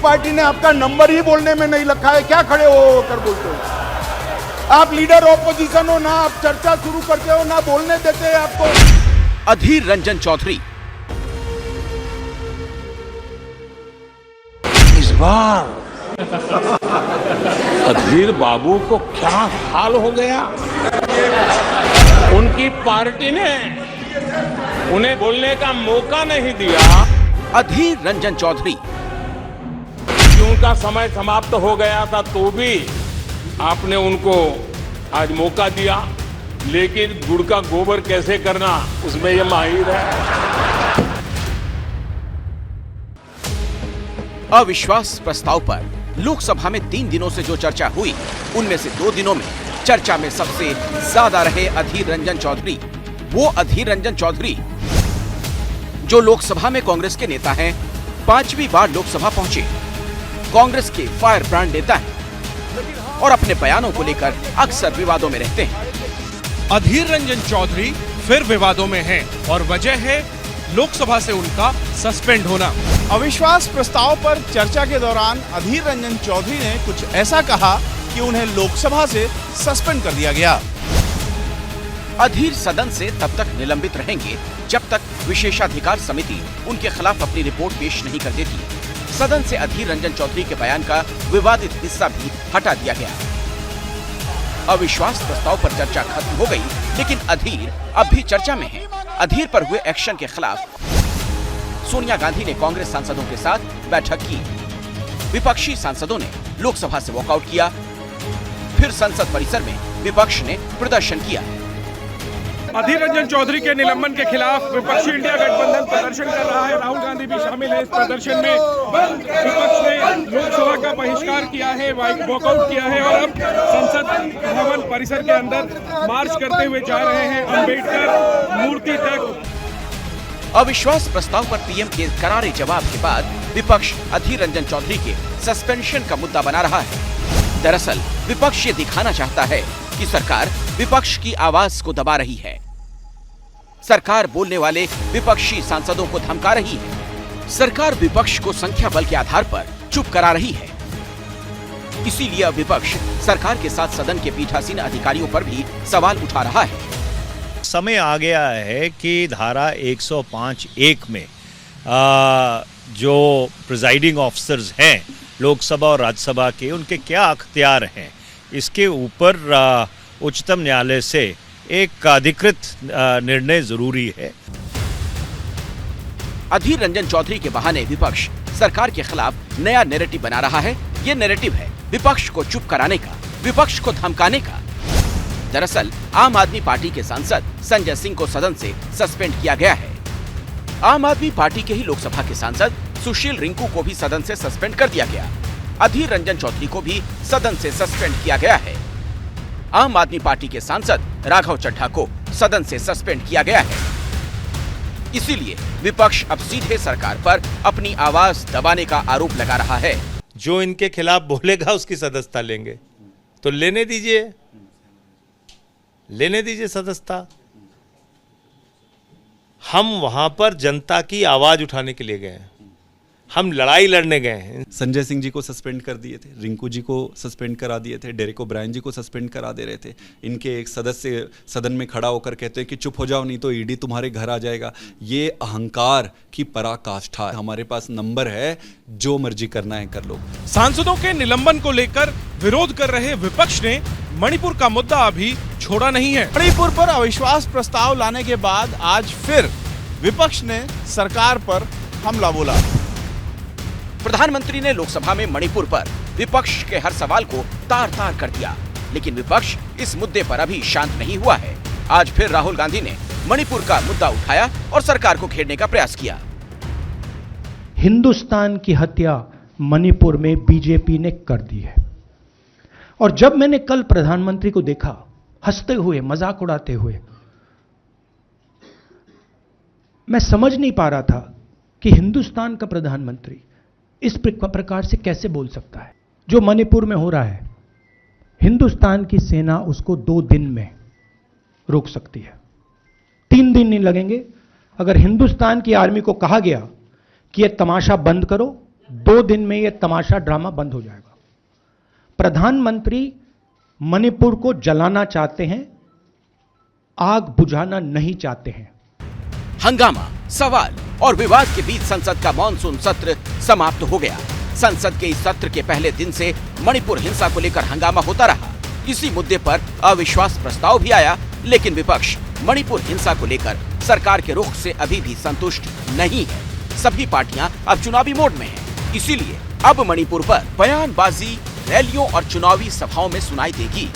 Party ने आपका number ही बोलने में नहीं रखा है, क्या खड़े हो कर बोलते हो? आप लीडर ऑपोजिशन हो ना, आप चर्चा शुरू करते हो ना, बोलने देते हैं आपको। अधीर रंजन चौधरी इस बार अधीर बाबू को क्या हाल हो गया, उनकी पार्टी ने उन्हें बोलने का मौका नहीं दिया। अधीर रंजन चौधरी उनका समय समाप्त हो गया था तो भी आपने उनको आज मौका दिया, लेकिन गुड़ का गोबर कैसे करना उसमें ये माहिर है। अविश्वास प्रस्ताव पर लोकसभा में 3 दिनों से जो चर्चा हुई, उनमें से 2 दिनों में चर्चा में सबसे ज्यादा रहे अधीर रंजन चौधरी। वो अधीर रंजन चौधरी जो लोकसभा में कांग्रेस के नेता हैं, 5वीं बार लोकसभा पहुंचे, कांग्रेस के फायर ब्रांड नेता हैं और अपने बयानों को लेकर अक्सर विवादों में रहते हैं। अधीर रंजन चौधरी फिर विवादों में हैं और वजह है लोकसभा से उनका सस्पेंड होना। अविश्वास प्रस्ताव पर चर्चा के दौरान अधीर रंजन चौधरी ने कुछ ऐसा कहा कि उन्हें लोकसभा से सस्पेंड कर दिया गया। अधीर सदन से तब तक निलंबित रहेंगे जब तक विशेषाधिकार समिति उनके खिलाफ अपनी रिपोर्ट पेश नहीं कर देती। सदन से अधीर रंजन चौधरी के बयान का विवादित हिस्सा भी हटा दिया गया। अविश्वास प्रस्ताव पर चर्चा खत्म हो गई, लेकिन अधीर अब भी चर्चा में है। अधीर पर हुए एक्शन के खिलाफ सोनिया गांधी ने कांग्रेस सांसदों के साथ बैठक की। विपक्षी सांसदों ने लोकसभा से वॉकआउट किया। फिर संसद परिसर में विपक्ष ने प्रदर्शन किया। अधीर रंजन चौधरी के निलंबन के खिलाफ विपक्षी इंडिया गठबंधन प्रदर्शन कर रहा है। राहुल गांधी भी शामिल है इस प्रदर्शन में। विपक्ष ने लोकसभा का बहिष्कार किया है, वॉकआउट किया है और अब संसद भवन परिसर के अंदर मार्च करते हुए जा रहे हैं अंबेडकर मूर्ति तक। अविश्वास प्रस्ताव पर पीएम के करारे जवाब के बाद विपक्ष अधीर रंजन चौधरी के सस्पेंशन का मुद्दा बना रहा है। दरअसल विपक्ष ये दिखाना चाहता है कि सरकार विपक्ष की आवाज को दबा रही है। सरकार बोलने वाले विपक्षी सांसदों को धमका रही है। सरकार विपक्ष को संख्या बल के आधार पर चुप करा रही है। इसीलिए अब विपक्ष सरकार के साथ सदन के पीठासीन अधिकारियों पर भी सवाल उठा रहा है। समय आ गया है कि धारा 105(1) में जो प्रिजाइडिंग ऑफिसर्स हैं लोकसभा और राज्यसभा के, उनके क्या अख्तियार हैं, इसके ऊपर उच्चतम न्यायालय से एक अधिकृत निर्णय जरूरी है। अधीर रंजन चौधरी के बहाने विपक्ष सरकार के खिलाफ नया नैरेटिव बना रहा है। ये नैरेटिव है विपक्ष को चुप कराने का, विपक्ष को धमकाने का। दरअसल आम आदमी पार्टी के सांसद संजय सिंह को सदन से सस्पेंड किया गया है। आम आदमी पार्टी के ही लोकसभा के सांसद सुशील रिंकू को भी सदन से सस्पेंड कर दिया गया। अधीर रंजन चौधरी को भी सदन से सस्पेंड किया गया है। आम आदमी पार्टी के सांसद राघव चड्ढा को सदन से सस्पेंड किया गया है। इसीलिए विपक्ष अब सीधे सरकार पर अपनी आवाज दबाने का आरोप लगा रहा है। जो इनके खिलाफ बोलेगा उसकी सदस्यता लेंगे, तो लेने दीजिए सदस्यता। हम वहां पर जनता की आवाज उठाने के लिए गए हैं, हम लड़ाई लड़ने गए हैं। संजय सिंह जी को सस्पेंड कर दिए थे, रिंकू जी को सस्पेंड करा दिए थे, डेरेक ओब्रायन जी को सस्पेंड करा दे रहे थे। इनके एक सदस्य सदन में खड़ा होकर कहते हैं कि चुप हो जाओ नहीं तो ईडी तुम्हारे घर आ जाएगा। ये अहंकार की पराकाष्ठा है। हमारे पास नंबर है, जो मर्जी करना है कर लो। सांसदों के निलंबन को लेकर विरोध कर रहे विपक्ष ने मणिपुर का मुद्दा अभी छोड़ा नहीं है। मणिपुर पर अविश्वास प्रस्ताव लाने के बाद आज फिर विपक्ष ने सरकार पर हमला बोला। प्रधानमंत्री ने लोकसभा में मणिपुर पर विपक्ष के हर सवाल को तार-तार कर दिया, लेकिन विपक्ष इस मुद्दे पर अभी शांत नहीं हुआ है। आज फिर राहुल गांधी ने मणिपुर का मुद्दा उठाया और सरकार को घेरने का प्रयास किया। हिंदुस्तान की हत्या मणिपुर में बीजेपी ने कर दी है। और जब मैंने कल प्रधानमंत्री को देखा हंसते हुए, मजाक उड़ाते हुए, मैं समझ नहीं पा रहा था कि हिंदुस्तान का प्रधानमंत्री इस प्रकार से कैसे बोल सकता है। जो मणिपुर में हो रहा है, हिंदुस्तान की सेना उसको 2 दिन में रोक सकती है, 3 दिन नहीं लगेंगे। अगर हिंदुस्तान की आर्मी को कहा गया कि यह तमाशा बंद करो, 2 दिन में यह तमाशा ड्रामा बंद हो जाएगा। प्रधानमंत्री मणिपुर को जलाना चाहते हैं, आग बुझाना नहीं चाहते हैं। हंगामा, सवाल और विवाद के बीच संसद का मॉनसून सत्र समाप्त हो गया। संसद के इस सत्र के पहले दिन से मणिपुर हिंसा को लेकर हंगामा होता रहा। इसी मुद्दे पर अविश्वास प्रस्ताव भी आया, लेकिन विपक्ष मणिपुर हिंसा को लेकर सरकार के रुख से अभी भी संतुष्ट नहीं है। सभी पार्टियां अब चुनावी मोड में हैं, इसीलिए अब मणिपुर पर बयानबाजी, रैलियों और चुनावी सभाओं में सुनाई देगी।